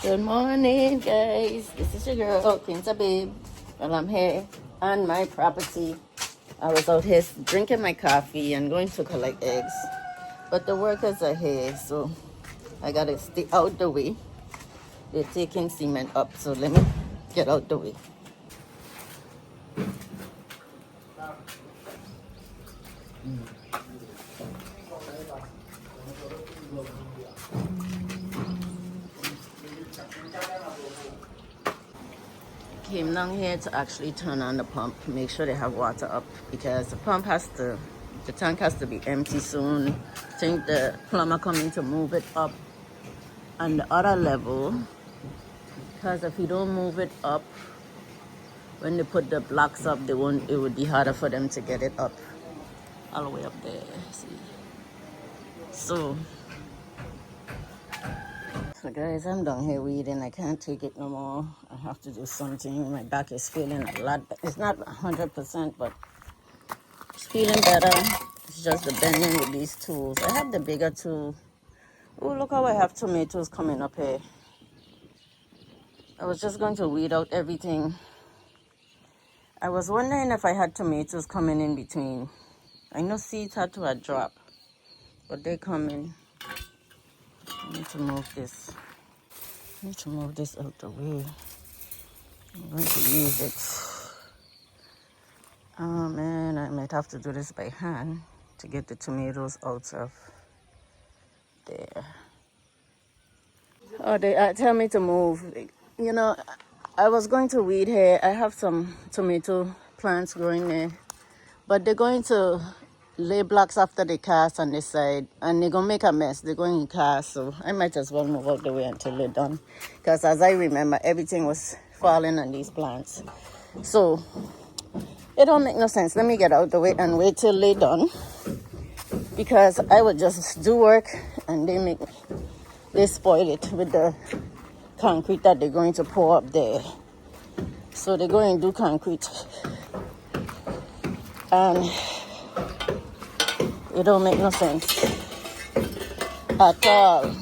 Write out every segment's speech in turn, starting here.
Good morning, guys. This is your girl, Cassava. Well, I'm here on my property. I was out here drinking my coffee and going to collect eggs. But the workers are here, so I gotta stay out the way. They're taking cement up, so let me get out the way. Came down here to actually turn on the pump, make sure they have water up because the tank has to be empty soon. I think the plumber coming to move it up on the other level because if you don't move it up, when they put the blocks up, it would be harder for them to get it up all the way up there. See, so guys, I'm down here weeding. I can't take it no more. I have to do something. My back is feeling a lot. It's not 100%, but it's feeling better. It's just the bending with these tools. I have the bigger tool. Oh, look how I have tomatoes coming up here. I was just going to weed out everything. I was wondering if I had tomatoes coming in between. I know seeds had to drop, but they coming. I need to move this. I need to move this out the way. I'm going to use it. Oh man, I might have to do this by hand to get the tomatoes out of there. Oh, they tell me to move. You know, I was going to weed here. I have some tomato plants growing there, but they're going to lay blocks after they cast on this side, and they're gonna make a mess. They're going to cast, so I might as well move out the way until they're done. Because as I remember, everything was falling on these plants, so it don't make no sense. Let me get out the way and wait till they're done, because I would just do work and they spoil it with the concrete that they're going to pour up there. So they're going to do concrete, and it don't make no sense at all.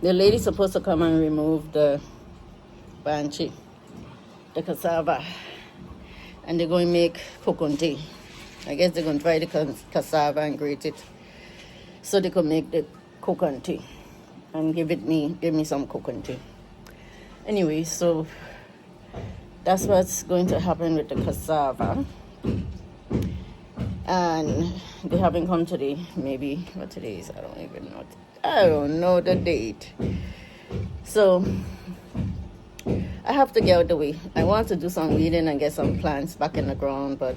The lady's supposed to come and remove the banshee, the cassava, and they're going to make coconut tea. I guess they're going to dry the cassava and grate it so they could make the coconut tea and give me some coconut tea. Anyway, so that's what's going to happen with the cassava. And they haven't come today. Maybe what today is, I don't even know. I don't know the date. So I have to get out the way. I want to do some weeding and get some plants back in the ground, but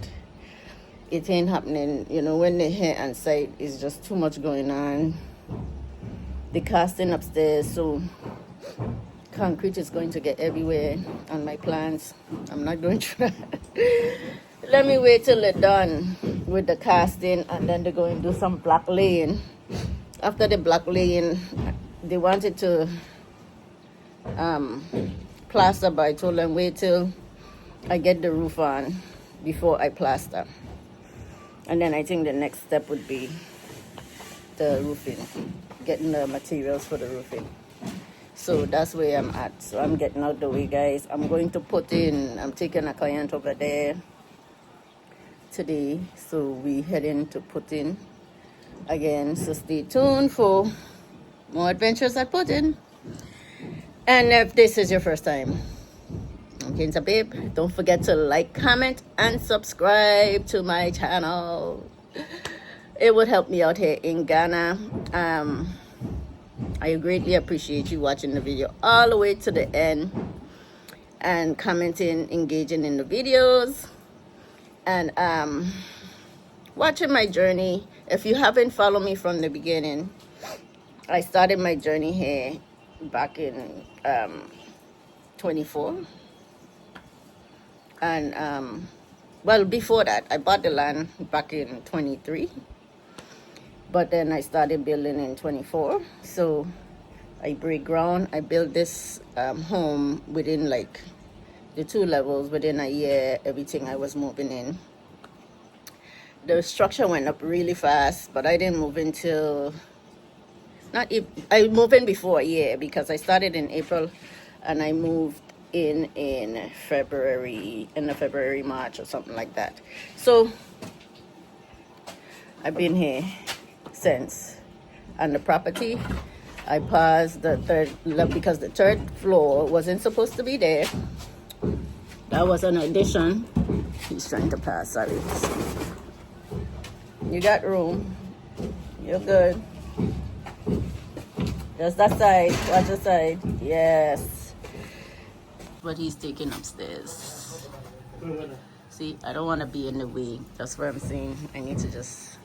it ain't happening. You know, when they're here on site, it's just too much going on. The casting upstairs, so concrete is going to get everywhere on my plants. I'm not going through that. Let me wait till they're done with the casting, and then they're going to do some block laying. After the block laying, they wanted to plaster, but I told them wait till I get the roof on before I plaster. And then I think the next step would be the roofing, getting the materials for the roofing. So that's where I'm at. So I'm getting out the way, guys. I'm taking a client over there today, so we heading to put in again. So stay tuned for more adventures at Putin. And if this is your first time, I'm Cassava. Don't forget to like, comment, and subscribe to my channel. It would help me out here in Ghana. I greatly appreciate you watching the video all the way to the end and commenting, engaging in the videos, and watching my journey. If you haven't followed me from the beginning, I started my journey here back in 24, and well, before that I bought the land back in 23, but then I started building in 24. So I break ground. I built this home within like the 2 levels within a year. Everything I was moving in. The structure went up really fast, but I didn't move until not if I moved in before, yeah, because I started in April and I moved in February, in the February, March or something like that. So I've been here since. And the property, I paused the third because the third floor wasn't supposed to be there. That was an addition. He's trying to pass, sorry. You got room. You're good. Just that side. Watch the side. Yes. But he's taking upstairs. See, I don't want to be in the way. That's what I'm saying. I need to just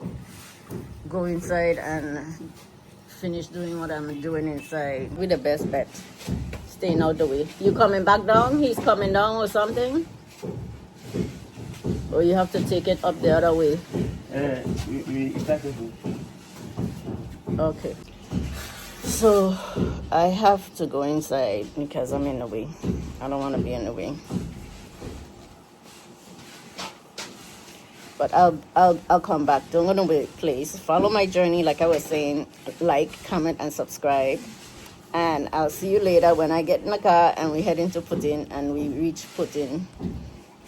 go inside and finish doing what I'm doing inside. With the best bet. Staying out the way. You coming back down? He's coming down or something? Or you have to take it up the other way? Okay. So I have to go inside because I'm in the way. I don't want to be in the way. But I'll come back. Don't go nowhere, please. Follow my journey, like I was saying. Like, comment, and subscribe. And I'll see you later when I get in the car and we head into Putin and we reach Putin.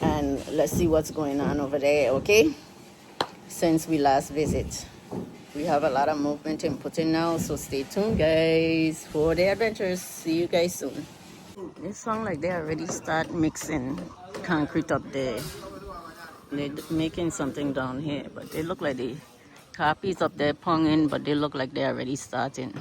And let's see what's going on over there, okay? Since we last visit. We have a lot of movement in Putin now, so stay tuned, guys, for the adventures. See you guys soon. It sounds like they already start mixing concrete up there. They're making something down here, but they look like the copies up there ponging, but they look like they're already starting.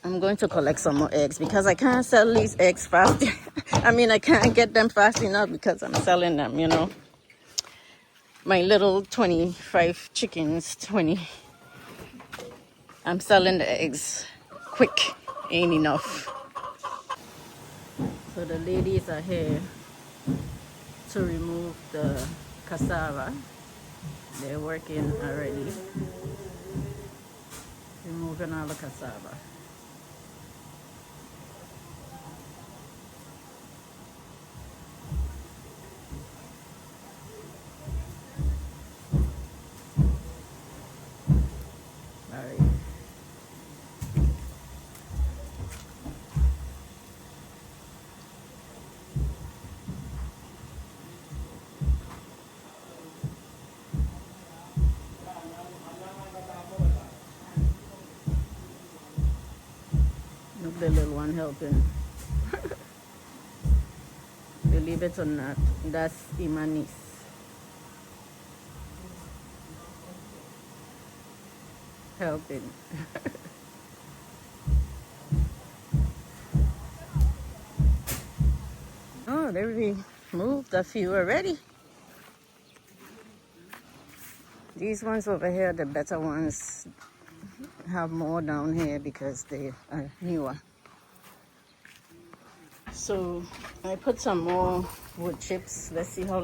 I'm going to collect some more eggs because I can't sell these eggs fast. I mean, I can't get them fast enough because I'm selling them, you know. My little 25 chickens, 20. I'm selling the eggs quick, ain't enough. So the ladies are here to remove the cassava. They're working already, removing all the cassava. All right. Look, the little one helping. Believe it or not, that's Imanis. Helping. Oh, they really moved a few already. These ones over here, the better ones, have more down here because they are newer. So I put some more wood chips. Let's see how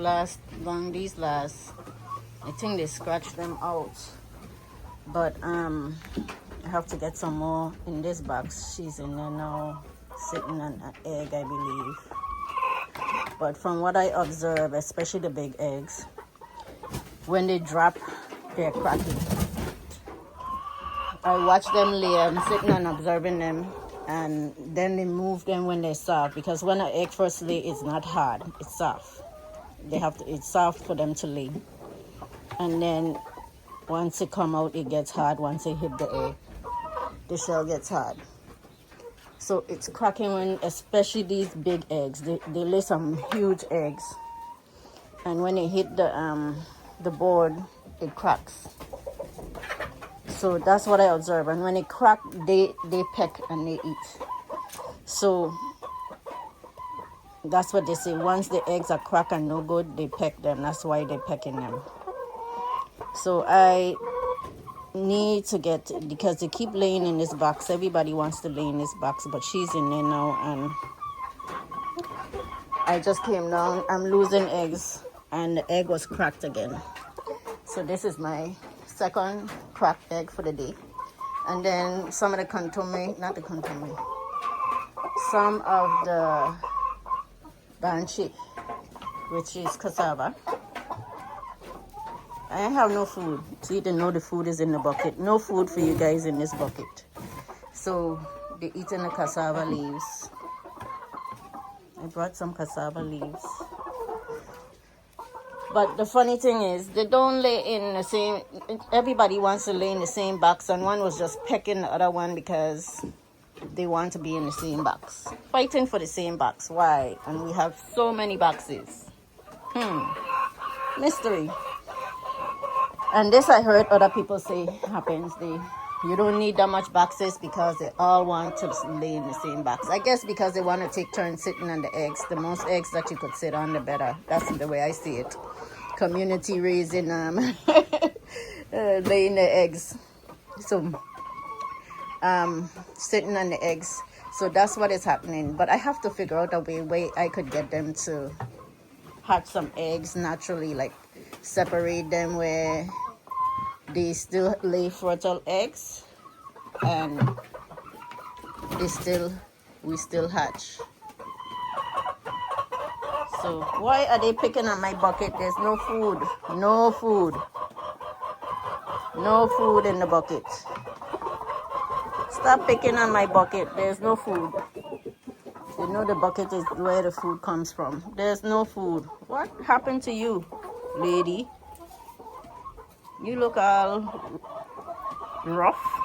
long these last. I think they scratched them out, but I have to get some more in this box. She's in there now, sitting on an egg, I believe. But from what I observe, especially the big eggs, when they drop, they're cracking. I watch them lay. I'm sitting and observing them, and then they move them when they're soft, because when an egg first lay, it's not hard, it's soft. It's soft for them to lay, and then once it come out, it gets hard. Once they hit the egg, the shell gets hard. So it's cracking when, especially these big eggs, they lay some huge eggs, and when they hit the board, it cracks. So that's what I observe. And when they crack, they peck and they eat. So that's what they say. Once the eggs are cracked and no good, they peck them. That's why they're pecking them. So I need to get, because they keep laying in this box. Everybody wants to lay in this box, but she's in there now, and I just came down. I'm losing eggs, and the egg was cracked again. So this is my second cracked egg for the day. And then some of the some of the banshee, which is cassava. I have no food. See, they know the food is in the bucket. No food for you guys in this bucket. So they're eating the cassava leaves. I brought some cassava leaves. But the funny thing is, they don't lay in the same, everybody wants to lay in the same box, and one was just pecking the other one because they want to be in the same box. Fighting for the same box. Why? And we have so many boxes. Mystery. And this I heard other people say happens. You don't need that much boxes because they all want to lay in the same box. I guess because they want to take turns sitting on the eggs. The most eggs that you could sit on, the better. That's the way I see it. Community raising laying the eggs. So sitting on the eggs. So that's what is happening. But I have to figure out a way I could get them to hatch some eggs naturally, like separate them where they still lay fertile eggs and we still hatch. So why are they picking on my bucket? There's no food. No food. No food in the bucket. Stop picking on my bucket. There's no food. You know the bucket is where the food comes from. There's no food. What happened to you, lady? You look all rough.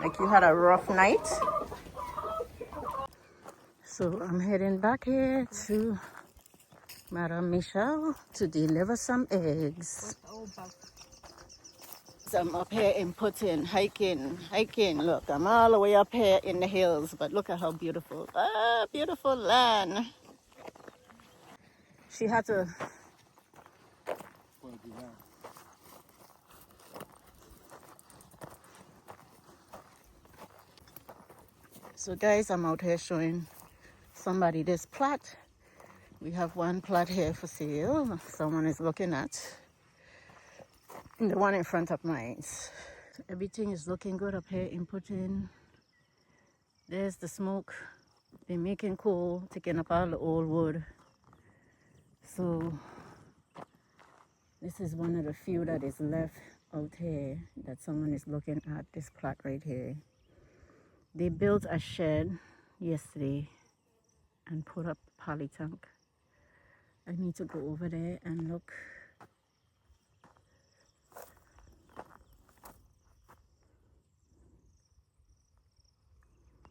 Like you had a rough night. So I'm heading back here to Madame Michelle to deliver some eggs. So I'm up here in Putin, hiking. Look, I'm all the way up here in the hills, but look at how beautiful. Ah, beautiful land. She had to. So guys, I'm out here showing somebody this plot. We have one plot here for sale. Someone is looking at. The one in front of mine. Everything is looking good up here in Putin. There's the smoke. They're making coal, taking up all the old wood. So this is one of the few that is left out here that someone is looking at, this plot right here. They built a shed yesterday and put up a poly tank. I need to go over there and look.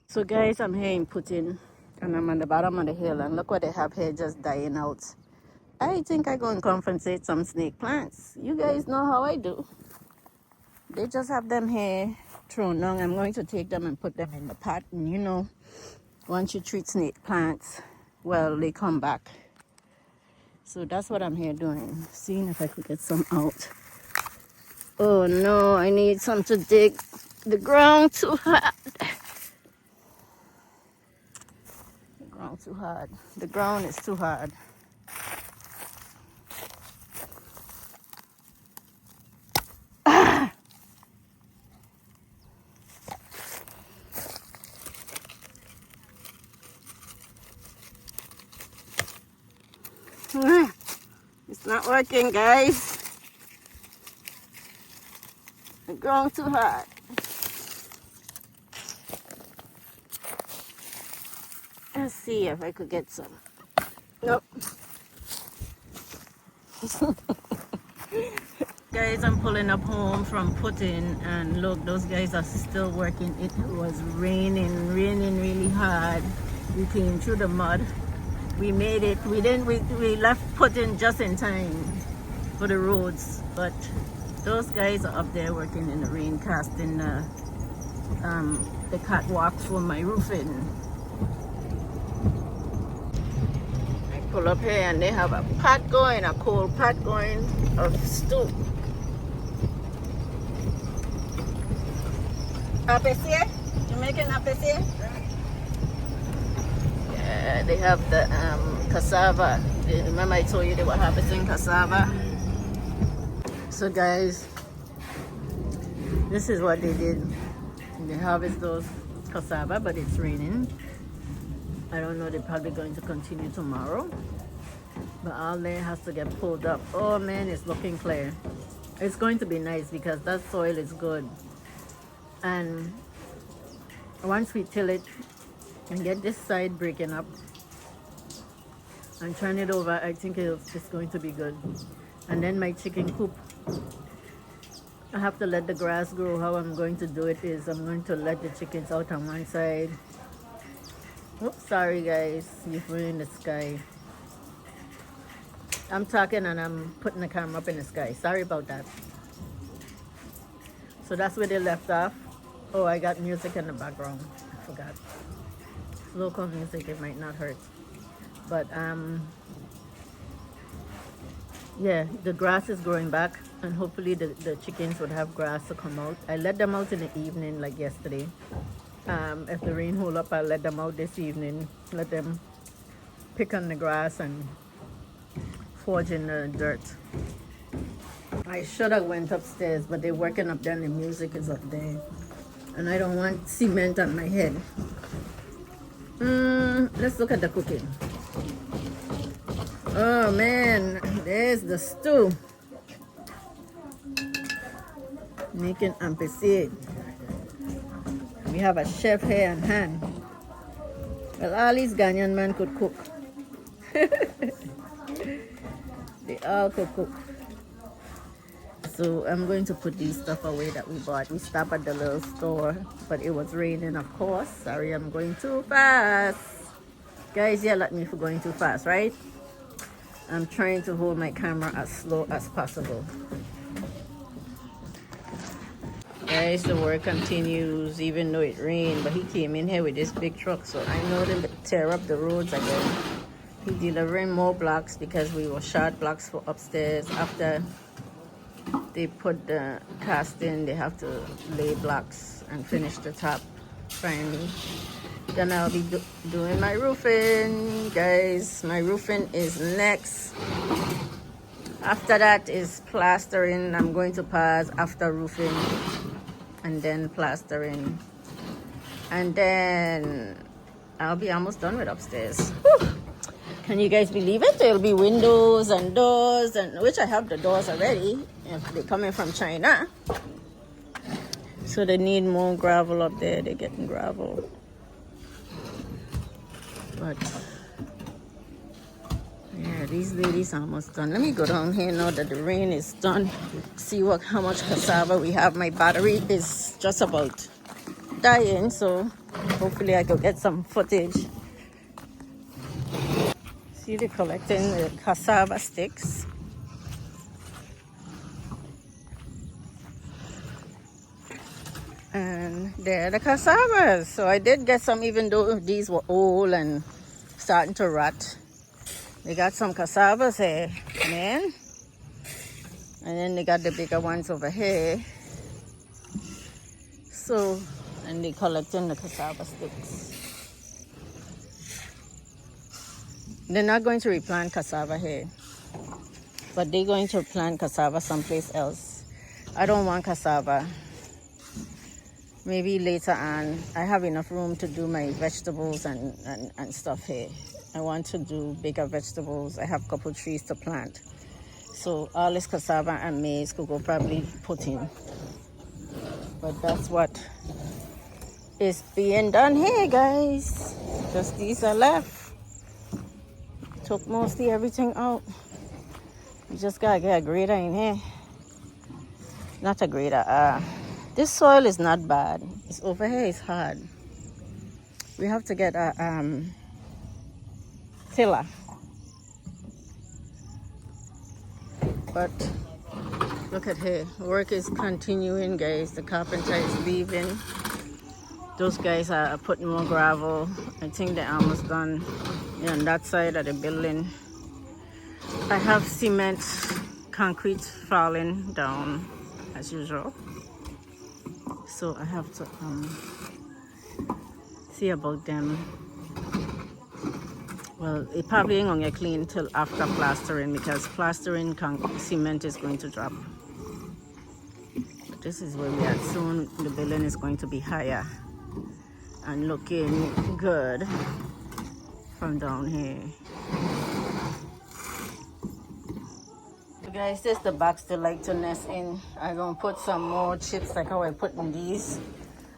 So guys, I'm here in Putin and I'm on the bottom of the hill, and look what they have here just dying out. I think I'm going to compensate some snake plants. You guys know how I do. They just have them here thrown down. I'm going to take them and put them in the pot, and you know, once you treat snake plants, well, they come back. So that's what I'm here doing, seeing if I could get some out. Oh no, I need some to dig. The ground too hard. Too hard. The ground is too hard. It's not working, guys. The ground too hard. Let's see if I could get some. Nope. Guys, I'm pulling up home from Putin, and look, those guys are still working. It was raining really hard. We came through the mud. We made it. We left Putin just in time for the roads, but those guys are up there working in the rain, casting the catwalk for my roofing. Pull up here and they have a pot going, a cold pot going of stew. Apesier? You making apesier? Yeah, they have the cassava. Remember I told you they were harvesting cassava? So guys, this is what they did. They harvest those cassava, but it's raining. I don't know, they're probably going to continue tomorrow. But all there has to get pulled up. Oh man, it's looking clear. It's going to be nice because that soil is good. And once we till it and get this side breaking up and turn it over, I think it's going to be good. And then my chicken coop, I have to let the grass grow. How I'm going to do it is I'm going to let the chickens out on one side. Oops, sorry guys, you've ruined the sky. I'm talking and I'm putting the camera up in the sky. Sorry about that. So that's where they left off. Oh, I got music in the background. I forgot. Local music, it might not hurt. But yeah, the grass is growing back and hopefully the chickens would have grass to come out. I let them out in the evening like yesterday. If the rain hold up, I'll let them out this evening. Let them pick on the grass and forage in the dirt. I should have went upstairs, but they're working up there and the music is up there. And I don't want cement on my head. Let's look at the cooking. Oh man, there's the stew. Making ampesade. We have a chef here on hand. Well, all these Ghanaian men could cook. They all could cook. So I'm going to put these stuff away that we bought. We stopped at the little store, but it was raining, of course. Sorry, I'm going too fast. Guys, yell at me for going too fast, right? I'm trying to hold my camera as slow as possible. Guys, the work continues even though it rained, but he came in here with this big truck, so I know they'll tear up the roads again. He's delivering more blocks because we were short blocks for upstairs. After they put the cast in, they have to lay blocks and finish the top finally. Then I'll be doing my roofing, guys. My roofing is next. After that is plastering. I'm going to pause after roofing and then plastering, and then I'll be almost done with upstairs. Whew. Can you guys believe it? There'll be windows and doors, and which I have the doors already. They're coming from China, so they need more gravel up there. They're getting gravel, but yeah, these ladies almost done. Let me go down here now that the rain is done. See how much cassava we have. My battery is just about dying, so hopefully I could get some footage. See, they're collecting the cassava sticks. And they're the cassavas. So I did get some, even though these were old and starting to rot. They got some cassavas here, man. And then they got the bigger ones over here. So, and they collecting the cassava sticks. They're not going to replant cassava here, but they're going to plant cassava someplace else. I don't want cassava. Maybe later on. I have enough room to do my vegetables and stuff here. I want to do bigger vegetables. I have a couple trees to plant. So all this cassava and maize could go probably put in. But that's what is being done here, guys. Just these are left. Took mostly everything out. You just gotta get a grader in here. Not a grader. This soil is not bad. It's over here. It's hard. We have to get a tiller. But look at here. Work is continuing, guys. The carpenter is leaving. Those guys are putting more gravel. I think they're almost done. On that side of the building. I have cement, concrete falling down as usual. So I have to see about them. Well, it probably ain't gonna get clean till after plastering because plastering cement is going to drop. But this is where we are. Soon the building is going to be higher and looking good from down here. guys, this is the box they like to nest in. I'm gonna put some more chips like how I put in these.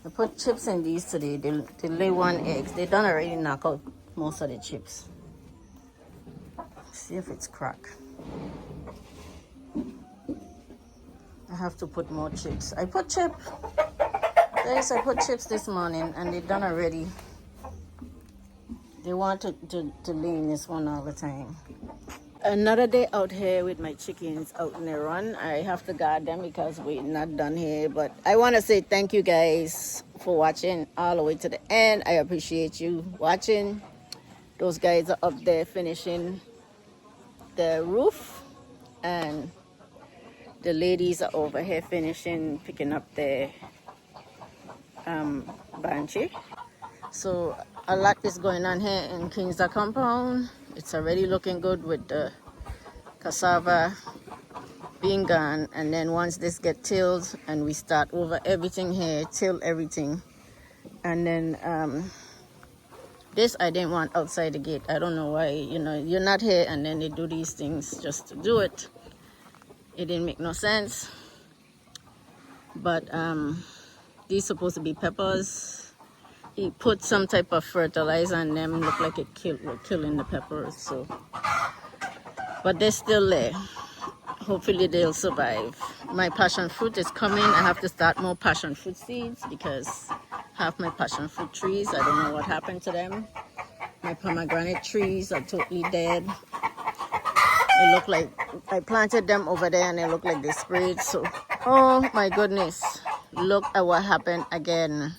I put chips in these today. They lay 1 egg. They done already knock out most of the chips. See if it's cracked. I have to put more chips. I put chips this morning and they done already. They want to lay in this one all the time. Another day out here with my chickens out in the run. I have to guard them because we're not done here. But I want to say thank you guys for watching all the way to the end. I appreciate you watching. Those guys are up there finishing the roof. And the ladies are over here finishing, picking up their banshee. So a lot is going on here in Kinzaagency compound. It's already looking good with the cassava being gone. And then once this get tilled and we start over everything here, till everything. And then this I didn't want outside the gate. I don't know why, you know, you're not here and then they do these things just to do it. It didn't make no sense. But these supposed to be peppers. He put some type of fertilizer on them. Look like it we're killing the peppers. So, but they're still there. Hopefully they'll survive. My passion fruit is coming. I have to start more passion fruit seeds because half my passion fruit trees, I don't know what happened to them. My pomegranate trees are totally dead. They look like I planted them over there and they look like they sprayed. So, oh my goodness, look at what happened again.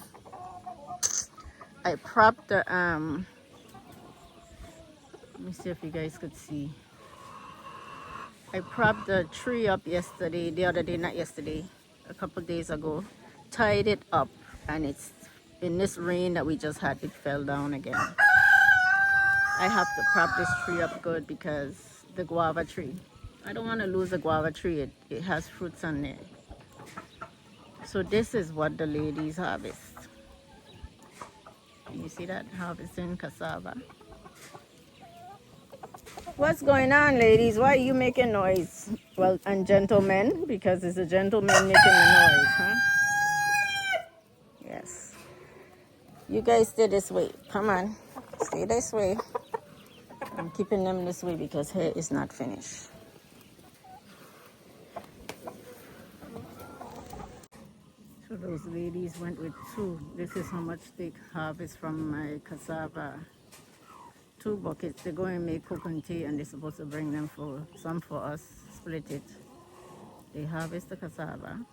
I propped the let me see if you guys could see. I propped the tree up yesterday, the other day, not yesterday, a couple days ago, tied it up, and it's in this rain that we just had, it fell down again. I have to prop this tree up good because the guava tree, I don't want to lose the guava tree. It has fruits on there. So this is what the ladies harvest. You see that? Harvesting cassava. What's going on, ladies? Why are you making noise? Well, and gentlemen, because it's a gentleman making the noise, huh? Yes. You guys stay this way. Come on. Stay this way. I'm keeping them this way because hair is not finished. So those ladies went with 2. This is how much they harvest from my cassava. 2 buckets. They're going to make coconut tea and they're supposed to bring them for some for us. Split it. They harvest the cassava.